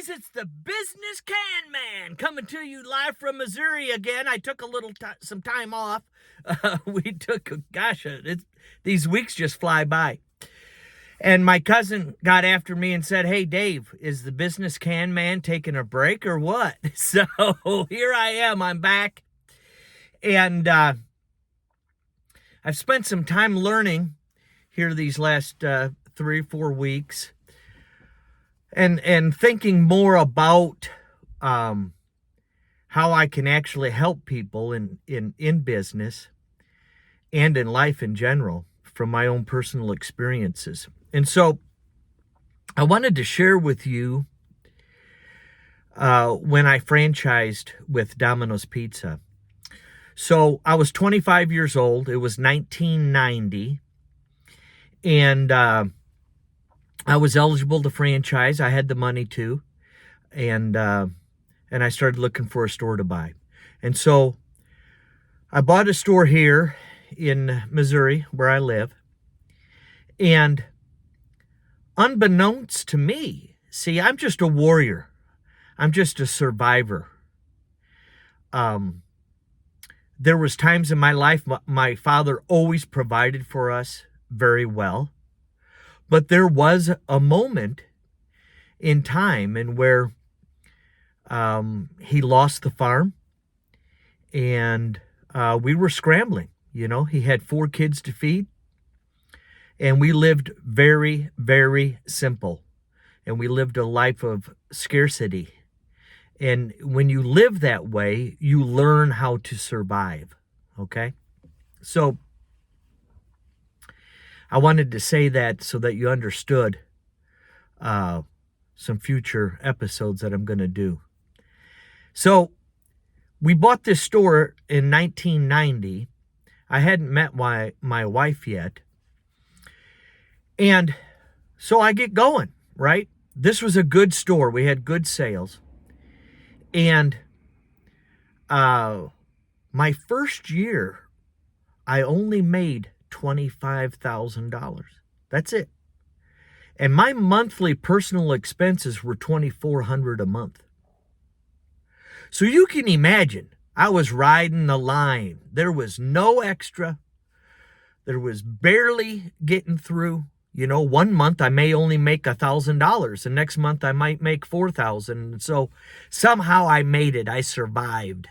guys, it's the Business Can Man coming to you live from Missouri again. I took a little some time off. These weeks just fly by. And my cousin got after me and said, "Hey, Dave, is the Business Can Man taking a break or what?" So here I am. I'm back. And I've spent some time learning here these last 3-4 weeks. And thinking more about how I can actually help people in business and in life in general from my own personal experiences. And so I wanted to share with you when I franchised with Domino's Pizza. So I was 25 years old. It was 1990. And I was eligible to franchise. I had the money to, and I started looking for a store to buy. And so I bought a store here in Missouri where I live. And unbeknownst to me, see, I'm just a warrior. I'm just a survivor. There was times in my life, my father always provided for us very well. But there was a moment in time in where he lost the farm, and we were scrambling. You know, he had 4 kids to feed, and we lived very, very simple, and we lived a life of scarcity. And when you live that way, you learn how to survive, okay? So I wanted to say that so that you understood some future episodes that I'm going to do. So we bought this store in 1990. I hadn't met my wife yet. And so I get going, right? This was a good store. We had good sales. And my first year, I only made $25,000. That's it. And my monthly personal expenses were $2,400 a month. So you can imagine, I was riding the line. There was no extra. There was barely getting through. You know, one month I may only make $1,000. The next month I might make $4,000. So somehow I made it. I survived.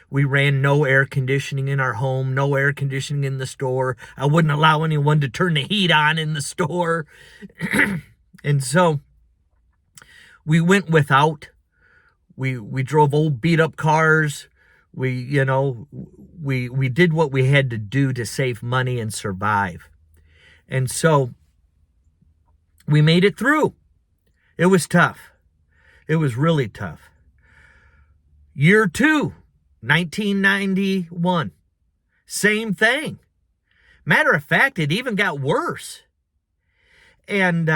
We ran no air conditioning in our home, no air conditioning in the store. I wouldn't allow anyone to turn the heat on in the store. And so we went without. We drove old beat up cars. We did what we had to do to save money and survive. And so we made it through. It was tough. It was really tough. Year 2. 1991. Same thing. Matter of fact, it even got worse. And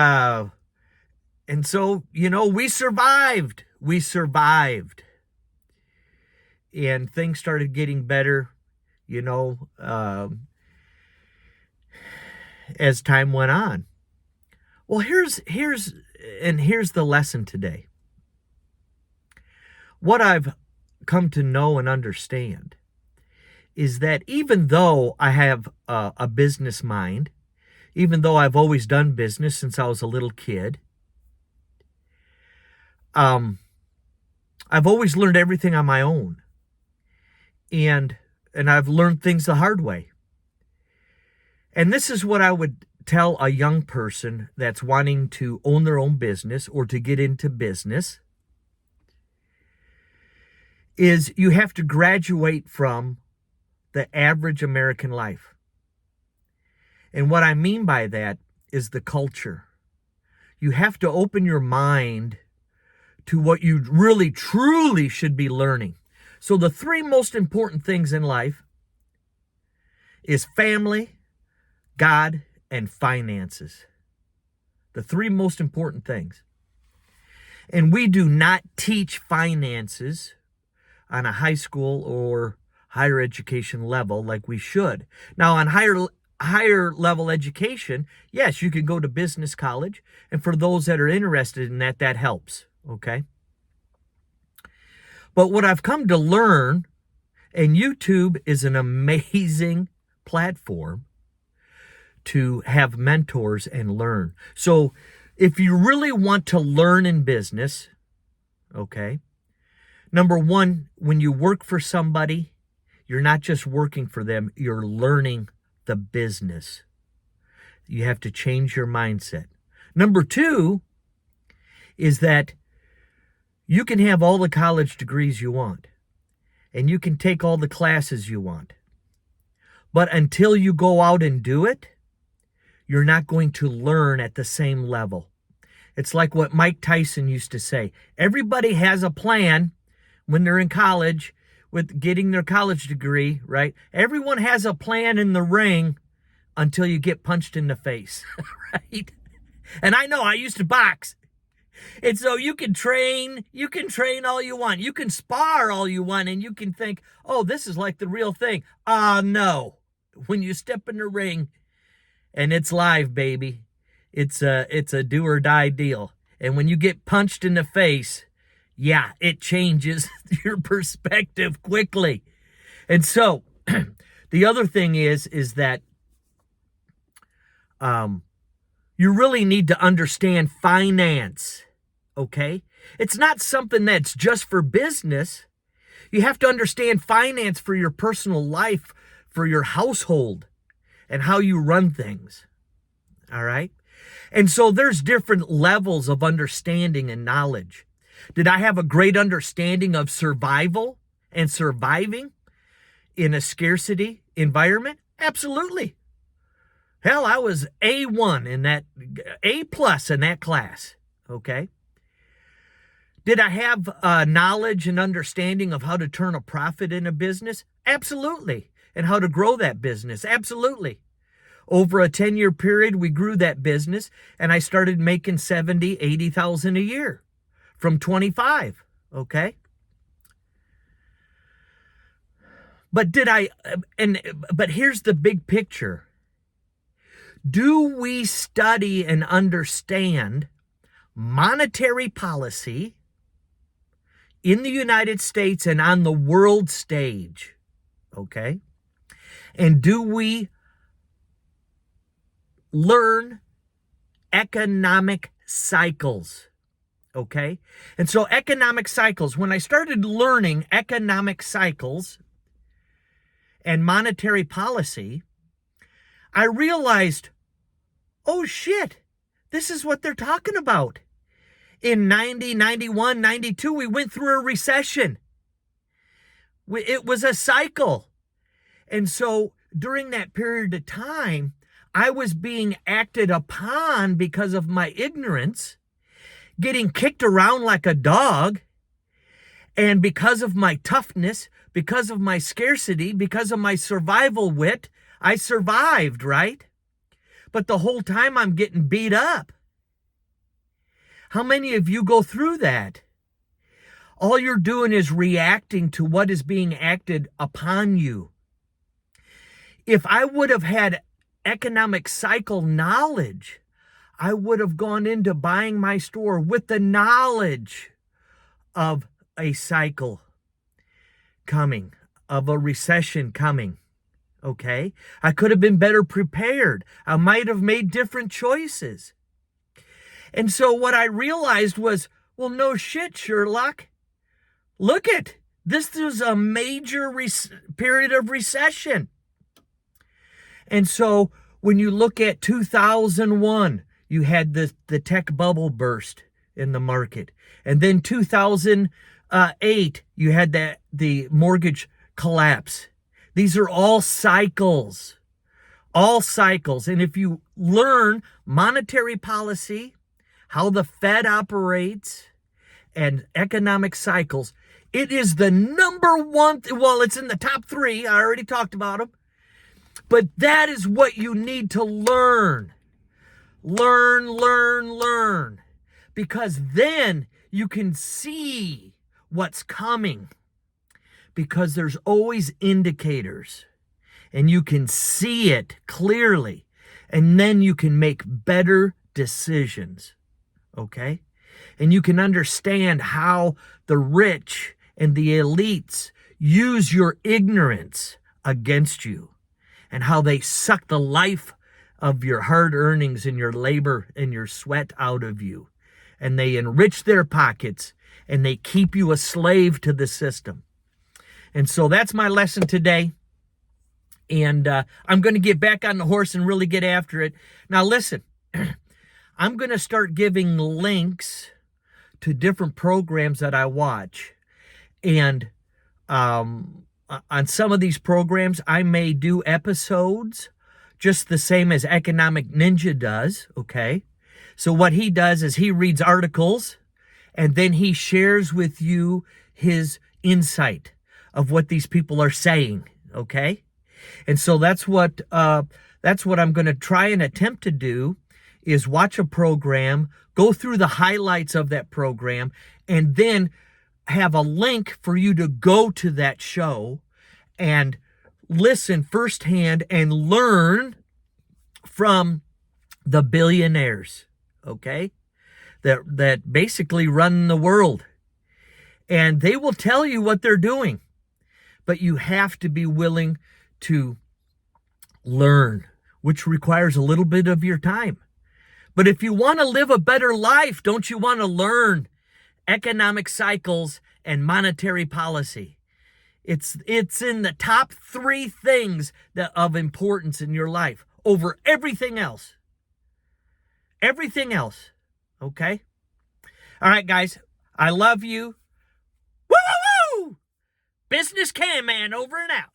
so, you know, we survived. We survived. And things started getting better, you know, as time went on. Well, here's the lesson today. What I've come to know and understand is that even though I have a business mind, even though I've always done business since I was a little kid, I've always learned everything on my own, and I've learned things the hard way. And this is what I would tell a young person that's wanting to own their own business or to get into business, is you have to graduate from the average American life. And what I mean by that is the culture. You have to open your mind to what you really, truly should be learning. So the 3 most important things in life is family, God, and finances. The 3 most important things. And we do not teach finances on a high school or higher education level like we should. Now, on higher level education, yes, you can go to business college. And for those that are interested in that, that helps. okay? But what I've come to learn, and YouTube is an amazing platform to have mentors and learn. So if you really want to learn in business, okay, number one, when you work for somebody, you're not just working for them, you're learning the business. You have to change your mindset. Number two is that you can have all the college degrees you want, and you can take all the classes you want. But until you go out and do it, you're not going to learn at the same level. It's like what Mike Tyson used to say. Everybody has a plan when they're in college with getting their college degree, right? Everyone has a plan in the ring until you get punched in the face, right? And I know I used to box. And so you can train all you want. You can spar all you want, and you can think, oh, this is like the real thing. No. When you step in the ring and it's live, baby, it's a do or die deal. And when you get punched in the face, yeah, it changes your perspective quickly. And so the other thing is that you really need to understand finance. Okay? It's not something that's just for business. You have to understand finance for your personal life, for your household, and how you run things. All right? And so there's different levels of understanding and knowledge. Did I have a great understanding of survival and surviving in a scarcity environment? Absolutely. Hell, I was A1 in that, A+ in that class. Okay? Did I have knowledge and understanding of how to turn a profit in a business? Absolutely. And how to grow that business? Absolutely. Over a 10-year period, we grew that business, and I started making $70,000, $80,000 a year from 25. Okay? But but here's the big picture. Do we study and understand monetary policy in the United States and on the world stage? Okay? And do we learn economic cycles? Okay? And so economic cycles, when I started learning economic cycles and monetary policy, I realized, oh shit, this is what they're talking about. In 90, 91, 92, we went through a recession. It was a cycle. And so during that period of time, I was being acted upon because of my ignorance, getting kicked around like a dog. And because of my toughness, because of my scarcity, because of my survival wit, I survived, right? But the whole time I'm getting beat up. How many of you go through that? All you're doing is reacting to what is being acted upon you. If I would have had economic cycle knowledge, I would have gone into buying my store with the knowledge of a cycle coming, of a recession coming. Okay? I could have been better prepared. I might have made different choices. And so what I realized was, well, no shit, Sherlock. Look it. This was a major period of recession. And so when you look at 2001, you had the tech bubble burst in the market. And then 2008, you had the mortgage collapse. These are all cycles. All cycles. And if you learn monetary policy, how the Fed operates, and economic cycles, it is the number one, well, it's in the top 3. I already talked about them. But that is what you need to learn. Learn. Because then you can see what's coming. Because there's always indicators. And you can see it clearly. And then you can make better decisions. Okay? And you can understand how the rich and the elites use your ignorance against you, and how they suck the life of your hard earnings and your labor and your sweat out of you. And they enrich their pockets, and they keep you a slave to the system. And so that's my lesson today. And I'm going to get back on the horse and really get after it. Now listen, I'm going to start giving links to different programs that I watch. And on some of these programs, I may do episodes just the same as Economic Ninja does, okay? So what he does is he reads articles, and then he shares with you his insight of what these people are saying, okay? And so that's what I'm going to try and attempt to do, is watch a program, go through the highlights of that program, and then have a link for you to go to that show and listen firsthand and learn from the billionaires, okay, that basically run the world. And they will tell you what they're doing, but you have to be willing to learn, which requires a little bit of your time. But if you want to live a better life, don't you want to learn economic cycles and monetary policy? It's in the top 3 things that of importance in your life over everything else. Everything else. Okay? All right, guys. I love you. Woo, woo, woo! Business Can Man over and out.